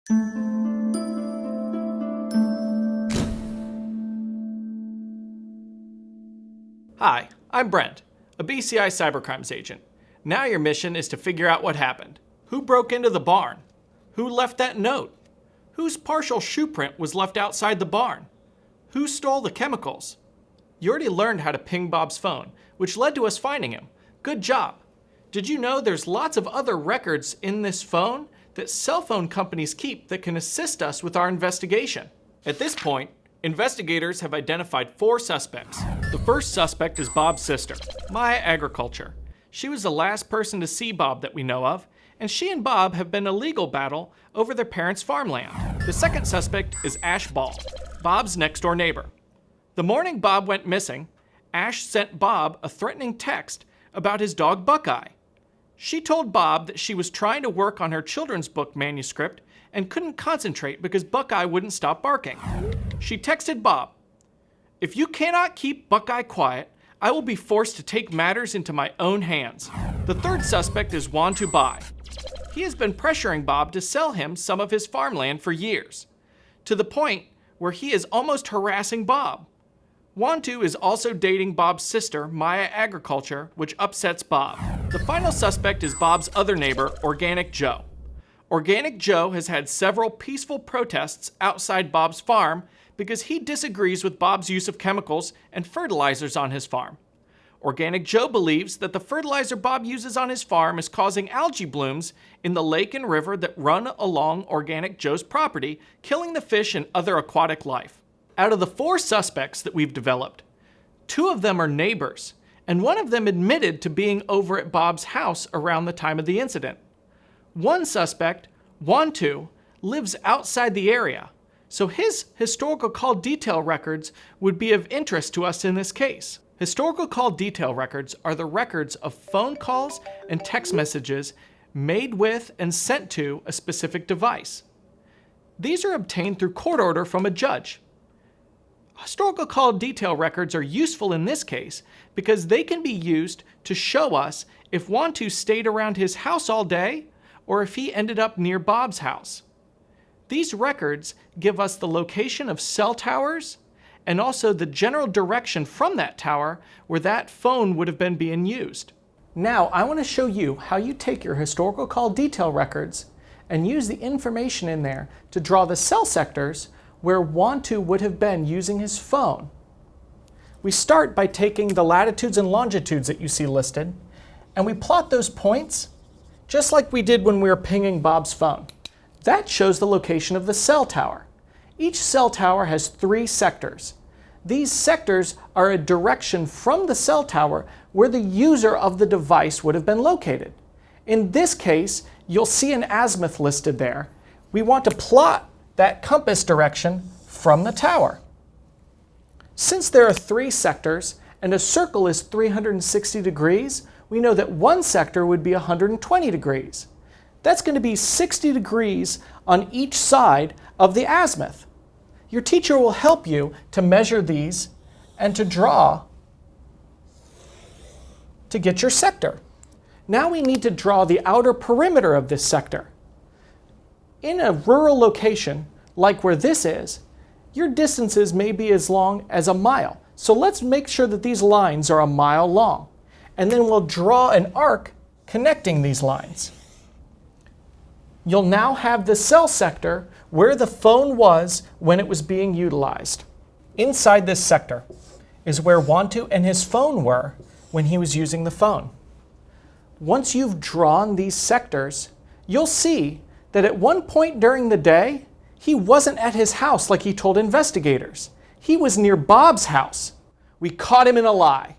Hi, I'm Brent, a BCI cybercrimes agent. Now your mission is to figure out what happened. Who broke into the barn? Who left that note? Whose partial shoe print was left outside the barn? Who stole the chemicals? You already learned how to ping Bob's phone, which led to us finding him. Good job. Did you know there's lots of other records in this phone that cell phone companies keep that can assist us with our investigation? At this point, investigators have identified 4 suspects. The first suspect is Bob's sister, Maya Agriculture. She was the last person to see Bob that we know of, and she and Bob have been in a legal battle over their parents' farmland. The second suspect is Ash Ball, Bob's next-door neighbor. The morning Bob went missing, Ash sent Bob a threatening text about his dog Buckeye. She told Bob that she was trying to work on her children's book manuscript and couldn't concentrate because Buckeye wouldn't stop barking. She texted Bob, "If you cannot keep Buckeye quiet, I will be forced to take matters into my own hands." The third suspect is Wantu Bai. He has been pressuring Bob to sell him some of his farmland for years, to the point where he is almost harassing Bob. Wantu is also dating Bob's sister, Maya Agriculture, which upsets Bob. The final suspect is Bob's other neighbor, Organic Joe. Organic Joe has had several peaceful protests outside Bob's farm because he disagrees with Bob's use of chemicals and fertilizers on his farm. Organic Joe believes that the fertilizer Bob uses on his farm is causing algae blooms in the lake and river that run along Organic Joe's property, killing the fish and other aquatic life. Out of the 4 suspects that we've developed, 2 of them are neighbors, and one of them admitted to being over at Bob's house around the time of the incident. One suspect, Wantu, lives outside the area, so his historical call detail records would be of interest to us in this case. Historical call detail records are the records of phone calls and text messages made with and sent to a specific device. These are obtained through court order from a judge. Historical call detail records are useful in this case because they can be used to show us if Wantu stayed around his house all day or if he ended up near Bob's house. These records give us the location of cell towers and also the general direction from that tower where that phone would have been being used. Now I want to show you how you take your historical call detail records and use the information in there to draw the cell sectors where Wantu would have been using his phone. We start by taking the latitudes and longitudes that you see listed, and we plot those points just like we did when we were pinging Bob's phone. That shows the location of the cell tower. Each cell tower has 3 sectors. These sectors are a direction from the cell tower where the user of the device would have been located. In this case, you'll see an azimuth listed there. We want to plot that compass direction from the tower. Since there are 3 sectors and a circle is 360 degrees, we know that one sector would be 120 degrees. That's going to be 60 degrees on each side of the azimuth. Your teacher will help you to measure these and to draw to get your sector. Now we need to draw the outer perimeter of this sector. In a rural location, like where this is, your distances may be as long as a mile. So let's make sure that these lines are a mile long. And then we'll draw an arc connecting these lines. You'll now have the cell sector where the phone was when it was being utilized. Inside this sector is where Wantu and his phone were when he was using the phone. Once you've drawn these sectors, you'll see that at one point during the day, he wasn't at his house like he told investigators. He was near Bob's house. We caught him in a lie.